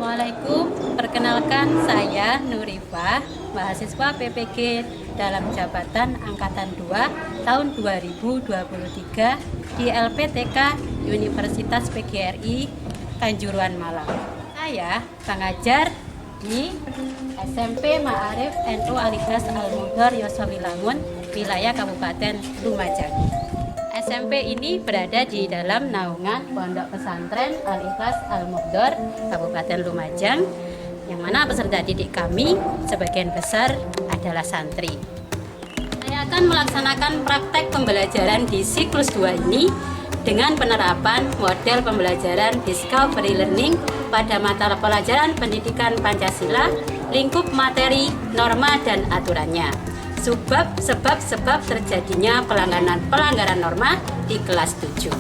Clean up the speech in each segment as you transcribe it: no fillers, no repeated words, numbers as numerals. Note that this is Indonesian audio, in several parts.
Assalamualaikum, perkenalkan saya Nurifah, mahasiswa PPG dalam jabatan Angkatan 2 tahun 2023 di LPTK Universitas PGRI Kanjuruhan Malang. Saya pengajar di SMP Ma'arif NU Al-Ikhlas Al-Mughdor Yosowilangun, wilayah Kabupaten Lumajang. SMP ini berada di dalam naungan Pondok Pesantren Al-Ikhlas Al-Mughdor Kabupaten Lumajang, yang mana peserta didik kami sebagian besar adalah santri. Saya akan melaksanakan praktek pembelajaran di siklus 2 ini dengan penerapan model pembelajaran Discovery Learning pada mata pelajaran pendidikan Pancasila, lingkup materi, norma, dan aturannya. Sebab terjadinya pelanggaran norma di kelas 7.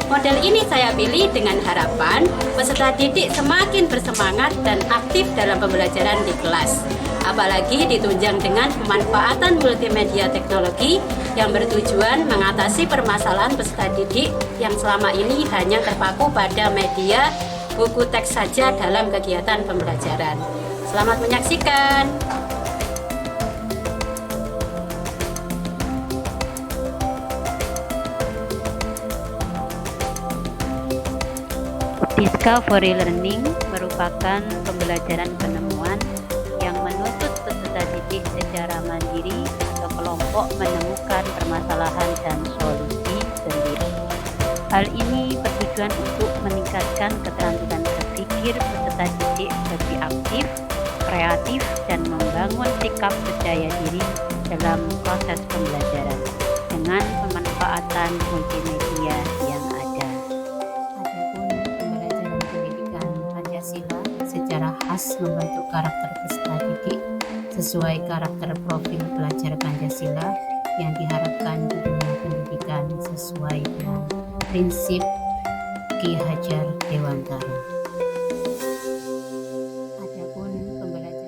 Model ini saya pilih dengan harapan peserta didik semakin bersemangat dan aktif dalam pembelajaran di kelas. Apalagi ditunjang dengan pemanfaatan multimedia teknologi yang bertujuan mengatasi permasalahan peserta didik yang selama ini hanya terpaku pada media buku teks saja dalam kegiatan pembelajaran. Selamat menyaksikan. Discovery Learning merupakan pembelajaran penemuan yang menuntut peserta didik secara mandiri atau kelompok menemukan permasalahan dan solusi sendiri. Hal ini bertujuan untuk meningkatkan keterampilan berpikir peserta didik lebih aktif, kreatif, dan membangun sikap percaya diri dalam proses pembelajaran dengan pemanfaatan multimedia yang ada. Secara khas membentuk karakter peserta didik sesuai karakter profil pelajar Pancasila yang diharapkan di dunia pendidikan sesuai dengan prinsip Ki Hajar Dewantara. Adapun pembelajaran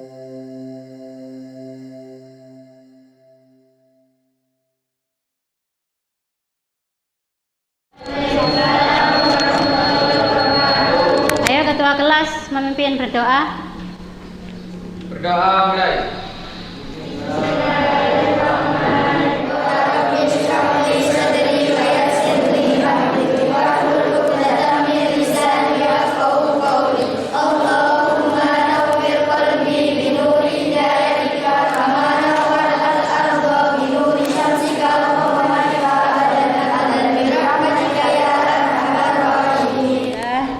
Ketua kelas memimpin berdoa. Berdoa mulai.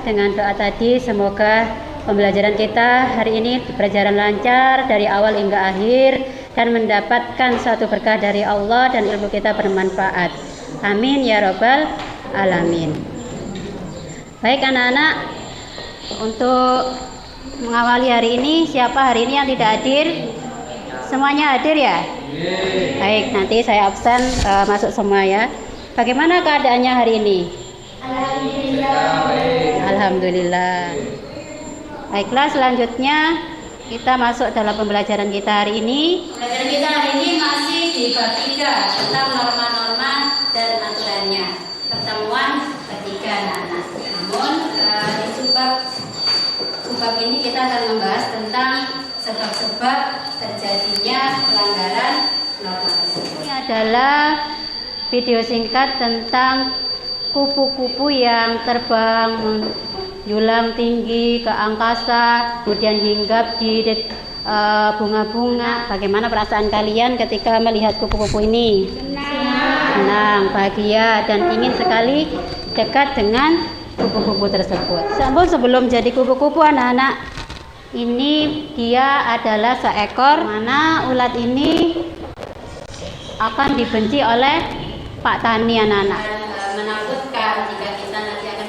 Dengan doa tadi, semoga pembelajaran kita hari ini berjalan lancar dari awal hingga akhir dan mendapatkan suatu berkah dari Allah dan ilmu kita bermanfaat. Amin ya robbal alamin. Baik anak-anak, untuk mengawali hari ini, siapa hari ini yang tidak hadir? Semuanya hadir ya? Baik, nanti saya absen masuk semua ya. Bagaimana keadaannya hari ini? Alhamdulillah. Baiklah, selanjutnya kita masuk dalam pembelajaran kita hari ini. Pembelajaran kita hari ini masih di bab 3 tentang norma-norma dan aturannya. Pertemuan ketiga anak-anak. Namun di subbab ini kita akan membahas tentang sebab-sebab terjadinya pelanggaran norma tersebut. Ini adalah video singkat tentang kupu-kupu yang terbang menjulang tinggi ke angkasa, kemudian hinggap di bunga-bunga. Bagaimana perasaan kalian ketika melihat kupu-kupu ini? Senang, bahagia, dan ingin sekali dekat dengan kupu-kupu tersebut. Sebelum jadi kupu-kupu anak-anak, ini dia adalah seekor mana ulat ini akan dibenci oleh Pak Tani anak-anak. Menakutkan jika kita nanti akan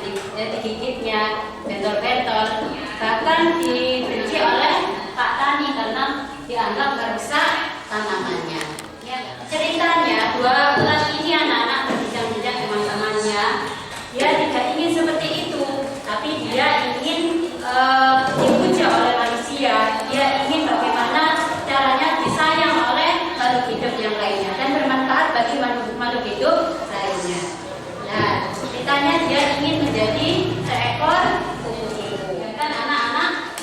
digigitnya bentol-bentol, bahkan dibenci oleh Pak Tani karena dianggap merusak tanamannya. Ya, ceritanya dua ulat ini anak-anak berbincang-bincang dengan temannya. Dia tidak ingin seperti itu, tapi dia ingin dipuja oleh manusia. Dia ingin bagaimana caranya disayang oleh makhluk hidup yang lainnya dan bermanfaat bagi makhluk hidup lainnya. Ceritanya dia ingin menjadi seekor kupu-kupu. Kan anak-anak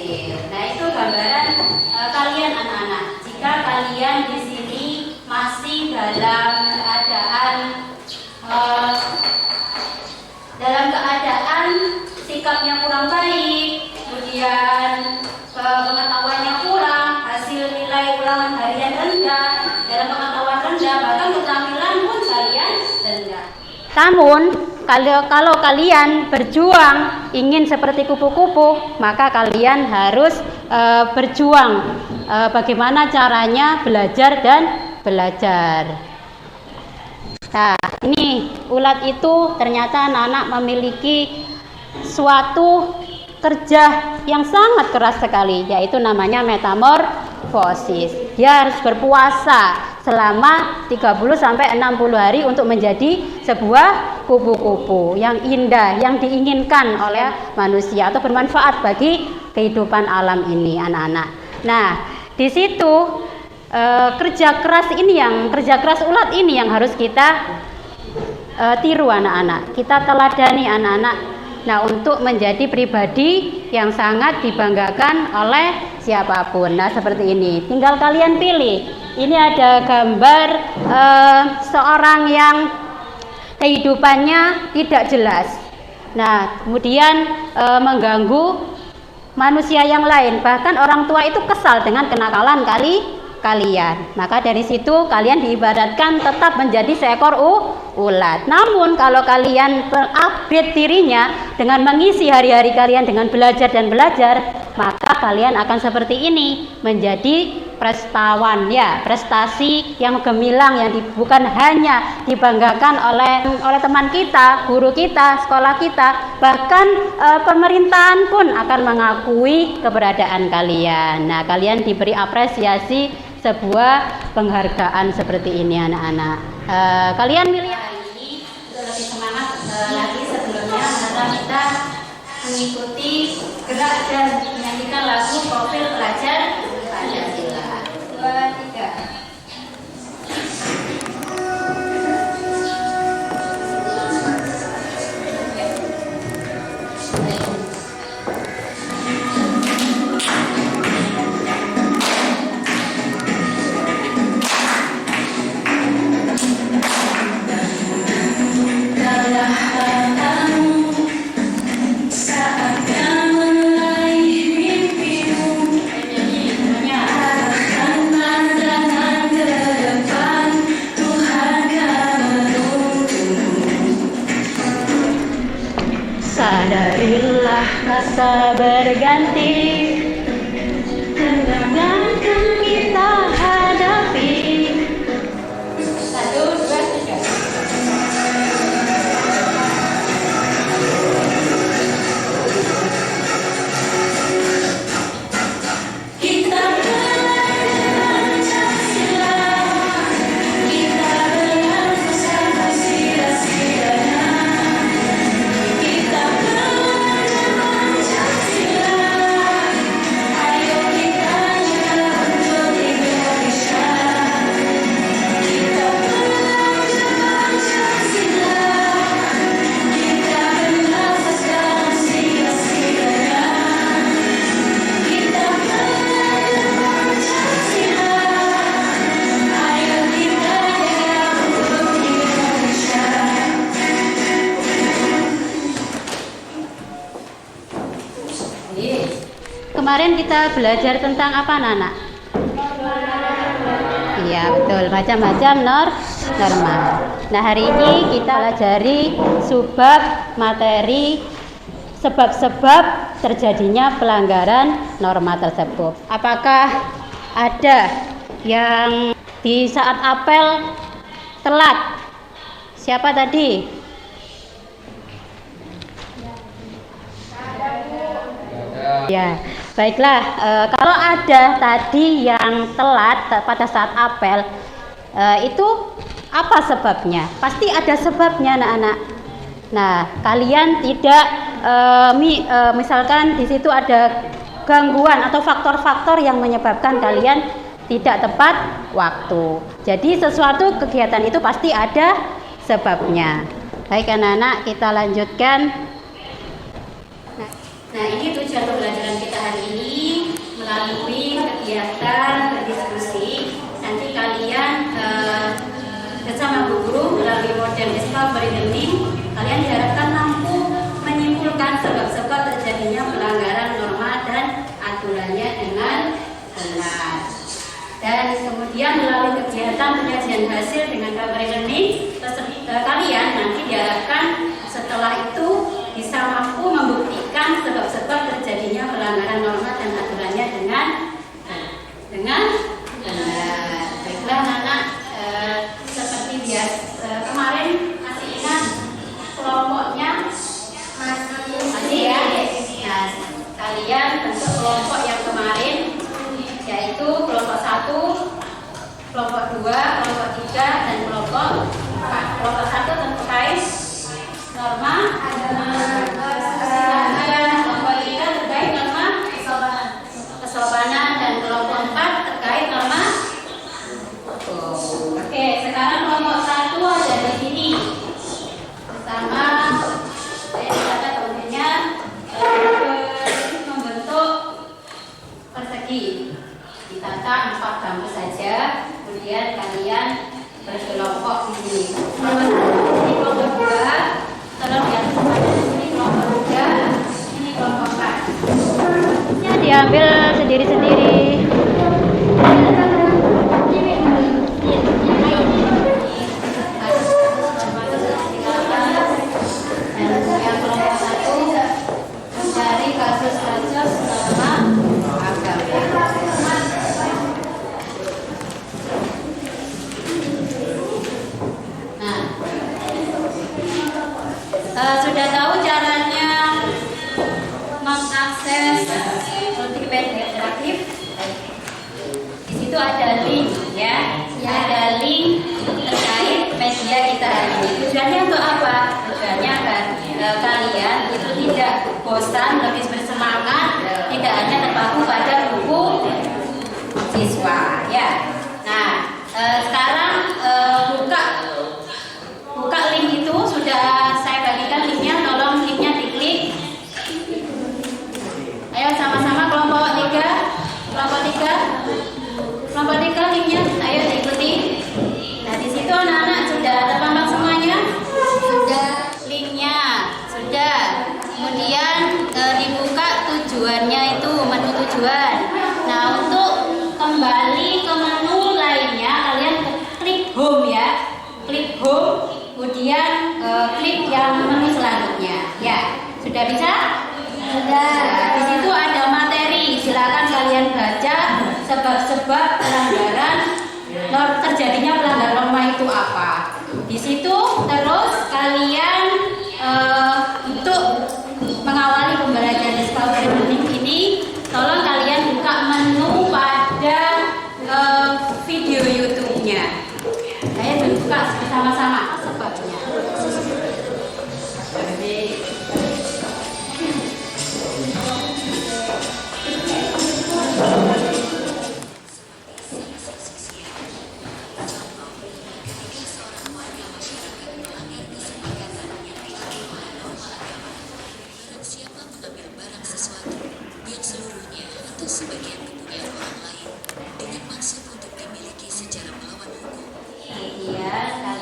kecil. Nah, itu gambaran kalian anak-anak. Jika kalian di sini masih dalam keadaan sikapnya kurang baik, kemudian pengetahuannya kurang, hasil nilai ulangan harian rendah, dalam pengetahuan rendah, bahkan keterampilan pun kalian rendah. Namun kalau kalian berjuang ingin seperti kupu-kupu, maka kalian harus berjuang bagaimana caranya belajar dan belajar. Nah, ini ulat itu ternyata anak-anak memiliki suatu kerja yang sangat keras sekali, yaitu namanya metamorfosis. Dia harus berpuasa selama 30 sampai 60 hari untuk menjadi sebuah kupu-kupu yang indah, yang diinginkan oleh manusia atau bermanfaat bagi kehidupan alam ini, anak-anak. Nah, di situ kerja keras ulat ini yang harus kita tiru anak-anak, kita teladani anak-anak. Nah, untuk menjadi pribadi yang sangat dibanggakan oleh siapapun. Nah, seperti ini. Tinggal kalian pilih. Ini ada gambar seorang yang kehidupannya tidak jelas. Nah, kemudian mengganggu manusia yang lain. Bahkan orang tua itu kesal dengan kenakalan kalian. Maka dari situ kalian diibaratkan tetap menjadi seekor ulat. Namun kalau kalian upgrade dirinya dengan mengisi hari-hari kalian dengan belajar dan belajar, maka kalian akan seperti ini, menjadi prestawan, ya, prestasi yang gemilang, yang bukan hanya dibanggakan oleh teman kita, guru kita, sekolah kita, bahkan pemerintahan pun akan mengakui keberadaan kalian. Nah, kalian diberi apresiasi, sebuah penghargaan seperti ini anak-anak. Kalian milih ini untuk lebih semangat lagi sebelumnya, maka kita mengikuti gerak dan menyanyikan lagu Profil Pelajar Pancasila. 2, 3. Sadarilah rasa berganti, tantangan kita hadapi. 1, 2, 3. Kita belajar Pancasila, kita belajar Pancasila. Kita belajar Pancasila, ayo kita jaga untuk Indonesia. Kita belajar Pancasila, kita bernafaskan sila-silanya. Kita belajar Pancasila, ayo kita jaga untuk Indonesia. Kemarin kita belajar tentang apa, Nana? Iya, betul, macam-macam norma. Nah, hari ini kita pelajari subbab materi sebab-sebab terjadinya pelanggaran norma tersebut. Apakah ada yang di saat apel telat? Siapa tadi? Ya, baiklah. Kalau ada tadi yang telat pada saat apel, itu apa sebabnya? Pasti ada sebabnya, anak-anak. Nah, kalian tidak, misalkan di situ ada gangguan atau faktor-faktor yang menyebabkan kalian tidak tepat waktu. Jadi sesuatu kegiatan itu pasti ada sebabnya. Baik anak-anak, kita lanjutkan. Nah, ini tujuan pembelajaran kita hari ini. Discovery Learning, kalian diharapkan mampu menyimpulkan sebab-sebab terjadinya pelanggaran norma dan aturannya dengan benar. Dan kemudian melalui kegiatan penyajian hasil dengan Discovery Learning, kalian nanti diharapkan setelah itu bisa mampu membuktikan sebab-sebab terjadinya pelanggaran norma dan aturannya dengan benar. Baiklah anak-anak, seperti biasa kemarin masih ingat kelompoknya masih ya. Nah, kalian bentuk kelompok yang kemarin yaitu kelompok 1, kelompok 2, kelompok 3 dan kelompok 4. Kelompok 1 terkait norma, kelompok 3 terkait norma kesopanan dan kelompok 4 terkait norma. Oke, sekarang kelompok 1 ada di sini bersama saya catat temennya membentuk persegi ditata 4 gambar saja, kemudian kalian berkelompok di sini. Ini kelompok 2, tolong lihat semuanya di sini kelompok 3, ini kelompok 4. Ya, diambil sendiri-sendiri. Sudah tahu caranya mengakses Wikipedia interaktif? Di situ ada link ya, ada link terkait media kita hari ini. Tujuannya untuk apa? Tujuannya agar kalian itu tidak bosan, lebih bersemangat, tidak hanya terpaku pada buku siswa ya. Nah, sekarang buka link itu sudah saya bagikan linknya, tolong linknya diklik. Ayo sama-sama kelompok 3 linknya, ayo diikuti. Nah, di situ anak-anak sudah terpampang semuanya? Sudah. Linknya sudah. Kemudian dibuka tujuannya itu, menu tujuan. Nah, untuk kembali ke menu lainnya kalian klik home ya, klik home. Kemudian klik yang menu selanjutnya. Ya, sudah bisa? Sudah. Di situ ada materi. Silakan kalian baca sebab-sebab pelanggaran terjadinya pelanggaran norma itu apa. Di situ terus kalian untuk mengawali pembelajaran Discovery Learning ini, tolong kalian buka menu pada video YouTube-nya. Saya buka bersama-sama sebabnya.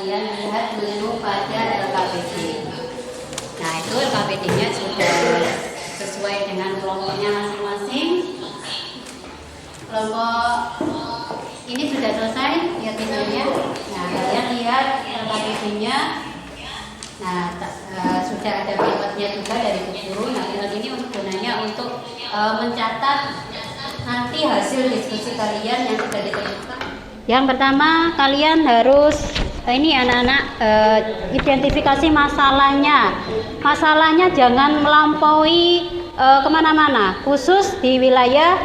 Kalian lihat menu pada LKPD. Nah, itu LKPD-nya sudah sesuai dengan kelompoknya masing-masing. Kelompok ini sudah selesai, lihat videonya. Nah, kalian lihat LKPD-nya. Nah, sudah ada pilotnya juga dari guru. Nah, pilot ini gunanya untuk mencatat nanti hasil diskusi kalian yang sudah ditentukan. Yang pertama, kalian harus ini anak-anak identifikasi masalahnya. Masalahnya jangan melampaui kemana-mana, khusus di wilayah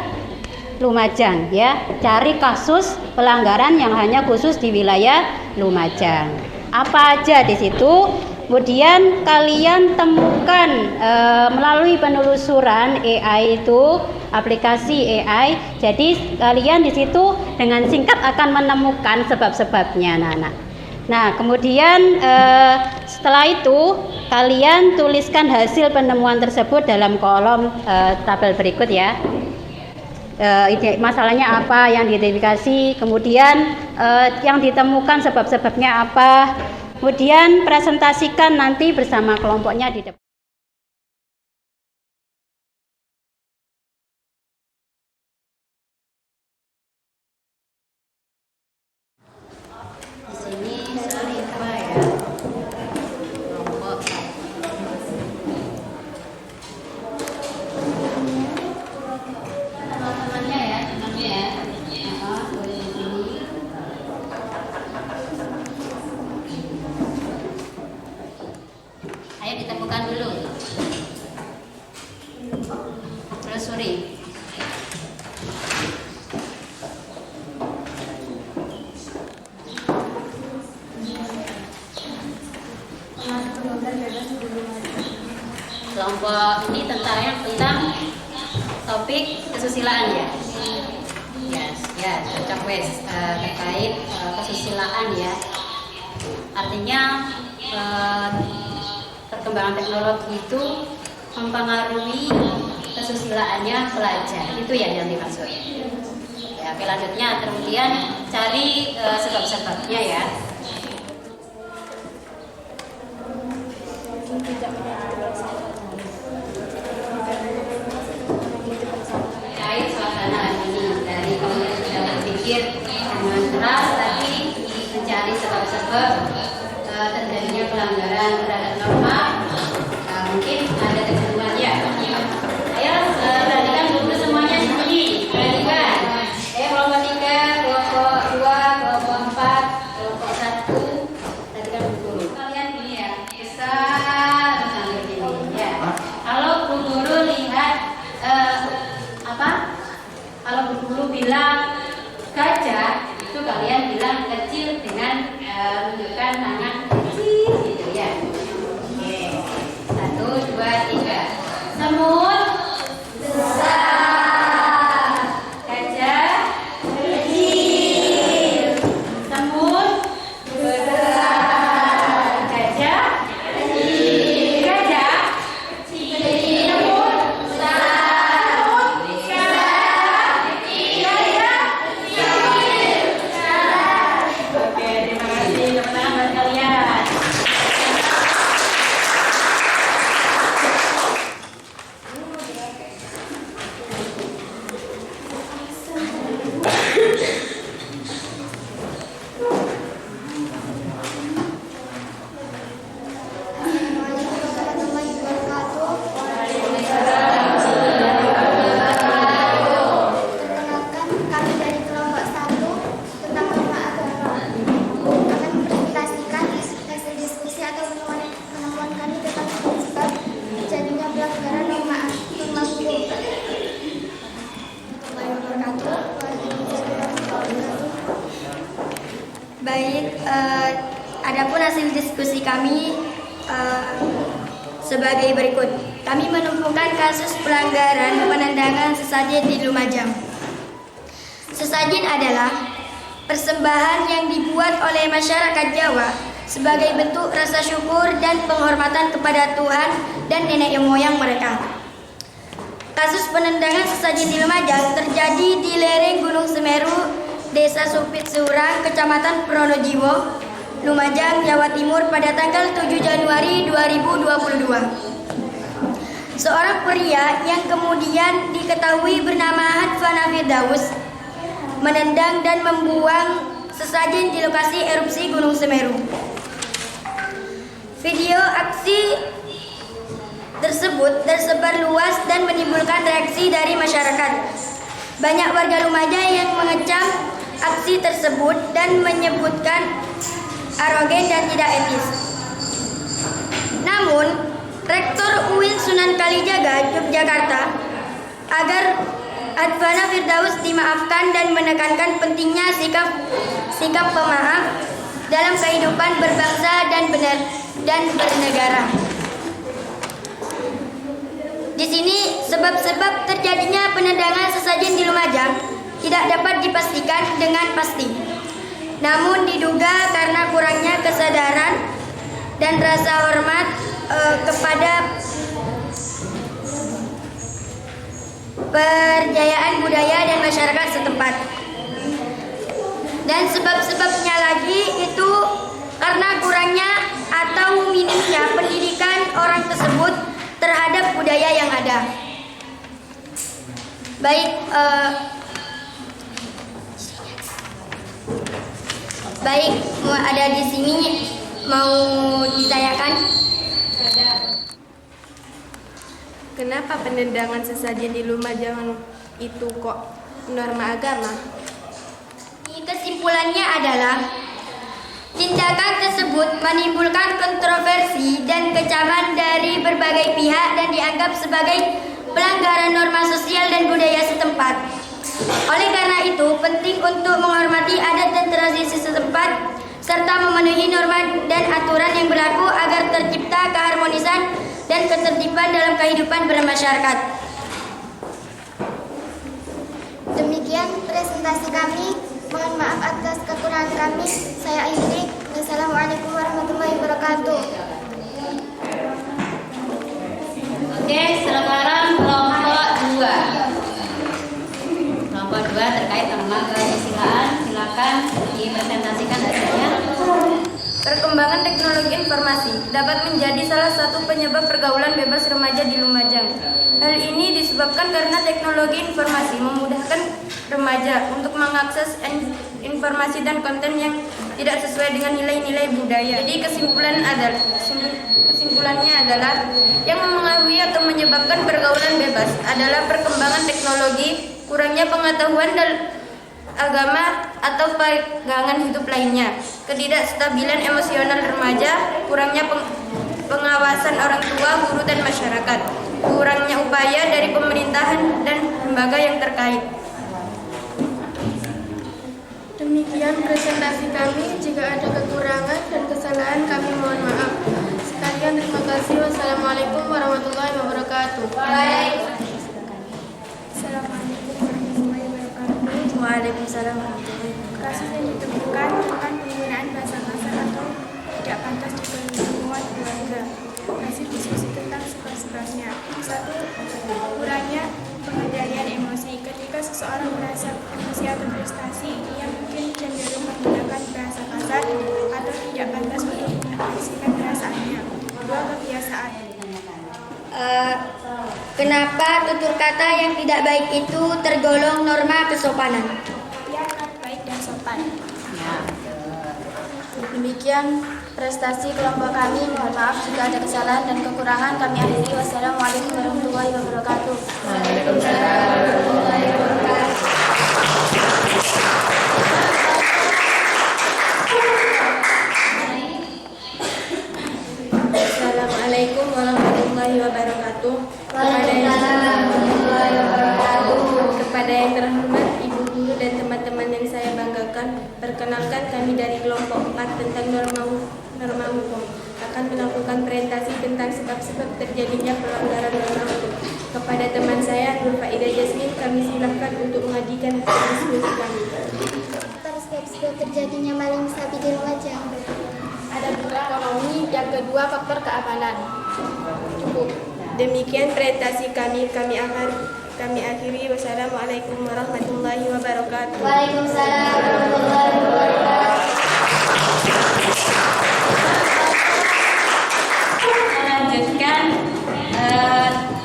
Lumajang ya. Cari kasus pelanggaran yang hanya khusus di wilayah Lumajang. Apa aja di situ? Kemudian kalian temukan melalui penelusuran AI itu, aplikasi AI. Jadi kalian di situ dengan singkat akan menemukan sebab-sebabnya, anak-anak. Nah, kemudian setelah itu kalian tuliskan hasil penemuan tersebut dalam kolom tabel berikut ya. Masalahnya apa yang diidentifikasi, kemudian yang ditemukan sebab-sebabnya apa, Kemudian presentasikan nanti bersama kelompoknya di depan. Di sini Syarifah ya. Kelompok teman-temannya ya, temannya ya. Boleh di sini. Ayo ditemukan dulu. Terus suri. Kelompok ini tentang topik kesusilaan ya. Yes, ya, cocok wes terkait kesusilaan ya. Artinya perkembangan teknologi itu mempengaruhi kesusilaannya pelajar. Itu yang dimaksud. Ya, oke lanjutnya kemudian cari sebab-sebabnya ya. Terkait suasana ini dari kemudian sudah berpikir dengan keras tadi mencari sebab-sebab terjadinya pelanggaran terhadap norma. Mungkin ada kecenderungan ya. Ayo perhatikan dulu semuanya di sini. Perhatikan. Kelompok 3, kelompok 2, kelompok 4, kelompok 1. Perhatikan dulu. Kalian ini ya besar sampai ini ya. Kalau Bu Guru lihat kalau Bu Guru bilang gajah, itu kalian bilang kecil dengan menunjukkan tangan kecil gitu ya. Oke. 1, 2, 3. Semut besar. Gajah kecil. Semut besar. Gajah kecil. Gajah kecil. Semut besar. Oke, terima kasih teman-teman buat kalian. Perkenalkan, kami dari kelompok 1 tentang norma agama akan mempresentasikan hasil diskusi atau penemuan kami tentang sebab terjadinya pelanggaran norma hukum. Baik, adapun hasil diskusi kami sebagai berikut. Kami menemukan kasus pelanggaran penendangan sesajen di Lumajang. Sesajen adalah persembahan yang dibuat oleh masyarakat Jawa sebagai bentuk rasa syukur dan penghormatan kepada Tuhan dan nenek moyang mereka. Kasus penendangan sesajen di Lumajang terjadi di lereng Gunung Semeru, Desa Supit Surang, Kecamatan Pronojiwo, Lumajang, Jawa Timur pada tanggal 7 Januari 2022. Seorang pria yang kemudian diketahui bernama Hadfana Firdaus menendang dan membuang sesajen di lokasi erupsi Gunung Semeru. Video aksi tersebut tersebar luas dan menimbulkan reaksi dari masyarakat. Banyak warga Lumajang yang mengecam aksi tersebut dan menyebutkan arogan dan tidak etis. Namun, Rektor UIN Sunan Kalijaga, Yogyakarta, agar Hadfana Firdaus dimaafkan dan menekankan pentingnya sikap pemaaf dalam kehidupan berbangsa dan bernegara. Di sini sebab-sebab terjadinya penendangan sesajen di Lumajang tidak dapat dipastikan dengan pasti. Namun diduga karena kurangnya kesadaran dan rasa hormat kepada perjayaan budaya dan masyarakat setempat. Dan sebab-sebabnya lagi itu karena kurangnya atau minimnya pendidikan orang tersebut terhadap budaya yang ada. Baik, ada di sini mau ditanyakan. Kenapa penendangan sesajen di Lumajang itu kok norma agama? Kesimpulannya adalah tindakan tersebut menimbulkan kontroversi dan kecaman dari berbagai pihak dan dianggap sebagai pelanggaran norma sosial dan budaya setempat. Oleh karena itu, penting untuk menghormati adat dan tradisi setempat serta memenuhi norma dan aturan yang berlaku agar tercipta keharmonisan dan ketertiban dalam kehidupan bermasyarakat. Demikian presentasi kami. Mohon maaf atas kekurangan kami. Saya akhiri. Wassalamualaikum warahmatullahi wabarakatuh. Oke, sekarang kelompok 2. Kelompok 2 terkait tema kesusilaan. Silakan dipresentasikan hasilnya. Perkembangan teknologi informasi dapat menjadi salah satu penyebab pergaulan bebas remaja di Lumajang. Hal ini disebabkan karena teknologi informasi memudahkan remaja untuk mengakses informasi dan konten yang tidak sesuai dengan nilai-nilai budaya. Jadi kesimpulannya adalah yang mempengaruhi atau menyebabkan pergaulan bebas adalah perkembangan teknologi, kurangnya pengetahuan dan agama atau pegangan hidup lainnya, ketidakstabilan emosional remaja, kurangnya pengawasan orang tua, guru dan masyarakat, kurangnya upaya dari pemerintahan dan lembaga yang terkait. Demikian presentasi kami. Jika ada kekurangan dan kesalahan kami mohon maaf. Sekalian terima kasih. Wassalamualaikum warahmatullahi wabarakatuh. Waalaikumsalam warahmatullahi wabarakatuh. Kasus yang ditemukan tentang penggunaan bahasa kasar atau tidak pantas di lingkungan keluarga. Hasil diskusi tentang sebab-sebabnya. 1. Kurangnya pengendalian emosi. Ketika seseorang merasa emosi atau frustasi, ia mungkin cenderung menggunakan bahasa kasar atau tidak pantas untuk mengekspresikan perasaannya. 2. Kebiasaan. Kenapa tutur kata yang tidak baik itu tergolong norma kesopanan? Ia baik dan sopan. Demikian prestasi kelompok kami. Mohon maaf jika ada kesalahan dan kekurangan. Kami akhiri. Wassalamualaikum warahmatullahi wabarakatuh. Assalamualaikum warahmatullahi wabarakatuh. Kepada yang terhormat Ibu Guru dan teman-teman yang saya banggakan, perkenalkan kami dari kelompok 4 tentang norma hukum akan melakukan presentasi tentang sebab-sebab terjadinya pelanggaran norma hukum. Kepada teman saya Nurfa Ida Jasmine, kami silakan untuk mengajukan hasil diskusi kami. Sebab terjadinya maling sapi di Lumajang. Ada faktor ekonomi, yang kedua faktor keamanan. Cukup. Demikian presentasi kami akhiri. Wassalamualaikum warahmatullahi wabarakatuh. Waalaikumsalam warahmatullahi wabarakatuh. Melanjutkan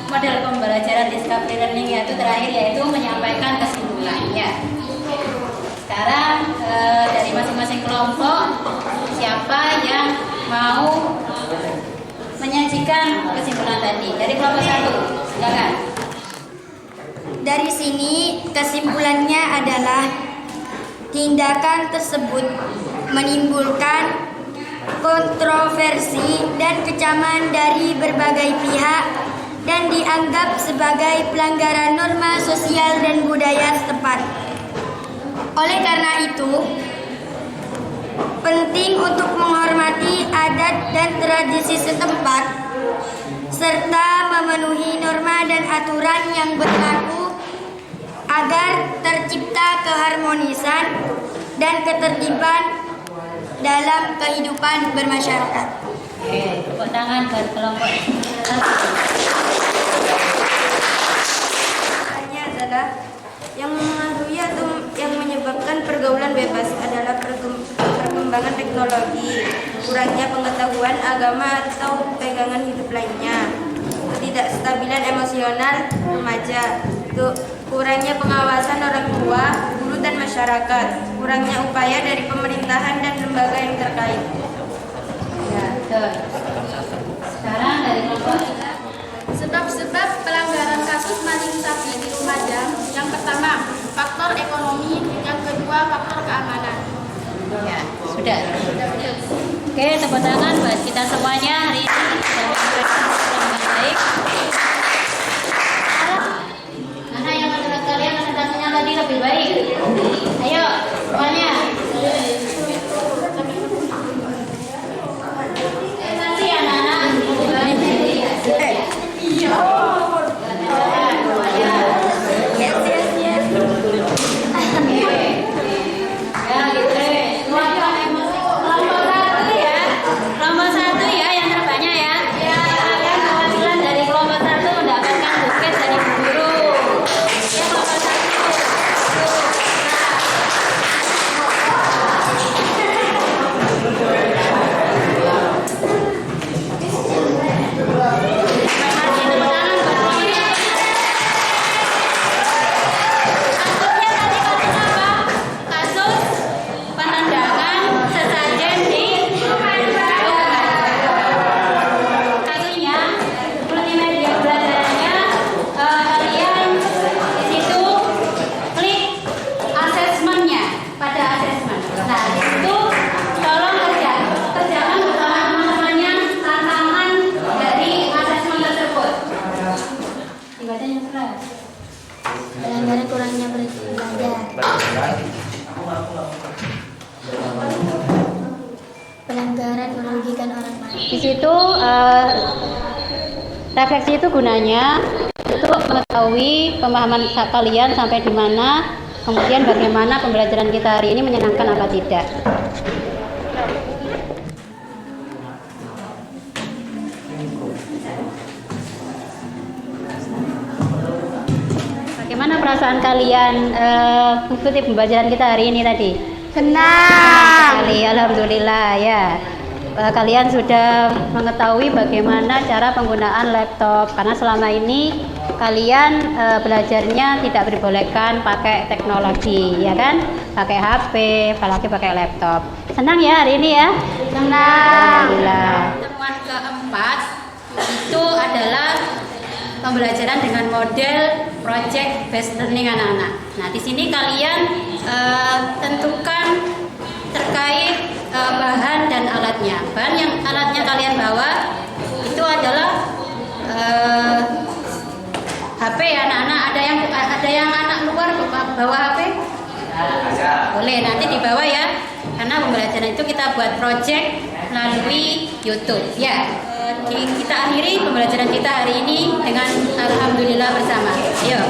model pembelajaran discovery learning yaitu terakhir, yaitu menyampaikan kesimpulannya. Sekarang dari masing-masing kelompok, siapa yang mau menyajikan kesimpulan tadi? Dari kelompok 1, silakan. Dari sini kesimpulannya adalah tindakan tersebut menimbulkan kontroversi dan kecaman dari berbagai pihak dan dianggap sebagai pelanggaran norma sosial dan budaya setempat. Oleh karena itu, penting untuk menghormati adat dan tradisi setempat serta memenuhi norma dan aturan yang berlaku agar tercipta keharmonisan dan ketertiban dalam kehidupan bermasyarakat. Oke, tepuk tangan buat kelompok 1. Pertanyaannya adalah yang mempengaruhi atau yang menyebabkan pergaulan bebas adalah perkembangan perkembangan teknologi, kurangnya pengetahuan agama atau pegangan hidup lainnya, ketidakstabilan emosional remaja, kurangnya pengawasan orang tua, guru dan masyarakat, kurangnya upaya dari pemerintahan dan lembaga yang terkait. Ya, betul. Sekarang dari kelompok Sebab-sebab pelanggaran kasus maling sapi di Lumajang. Yang pertama, faktor ekonomi. Yang kedua, faktor keamanan. ya, sudah. Oke, tepuk tangan buat kita semuanya hari ini sudah dengan baik. Mana yang menurut kalian presentasinya tadi lebih baik? Ayo, semuanya. Nanti anak-anak lebih baik. Ya, gitu deh. Semuanya kelompok satu ya. Kelompok satu ya yang terbanyak ya. Ya, akan perwakilan dari kelompok satu mendapatkan buket dari guru. Ya, kelompok satu. Kasus penendangan sesajen di kasusnya multimedia belajarannya kalian di situ klik asesmennya pada asesmen. Nah di situ tolong kerjakan bersama teman-temannya tantangan dari asesmen tersebut. Dibacanya keras. Pelanggaran kurangnya belajar. Pelanggaran merugikan orang lain. Di situ refleksi itu gunanya untuk mengetahui pemahaman kalian sampai di mana, kemudian bagaimana pembelajaran kita hari ini menyenangkan apa tidak. Bagaimana perasaan kalian mengikuti pembelajaran kita hari ini tadi? Senang. Sekali, alhamdulillah ya. Kalian sudah mengetahui bagaimana cara penggunaan laptop karena selama ini kalian belajarnya tidak dibolehkan pakai teknologi, ya kan? Pakai HP, apalagi pakai laptop. Senang ya hari ini ya? Senang. Alhamdulillah. Temuan keempat itu adalah pembelajaran dengan model project based learning anak-anak. Nah, di sini kalian tentukan terkait bahan dan alatnya. Bahan yang alatnya kalian bawa itu adalah HP ya anak-anak. Ada yang anak luar bawa HP? Boleh nanti dibawa ya. Karena pembelajaran itu kita buat project melalui YouTube ya. Kita akhiri pembelajaran kita hari ini dengan alhamdulillah bersama. Ayo.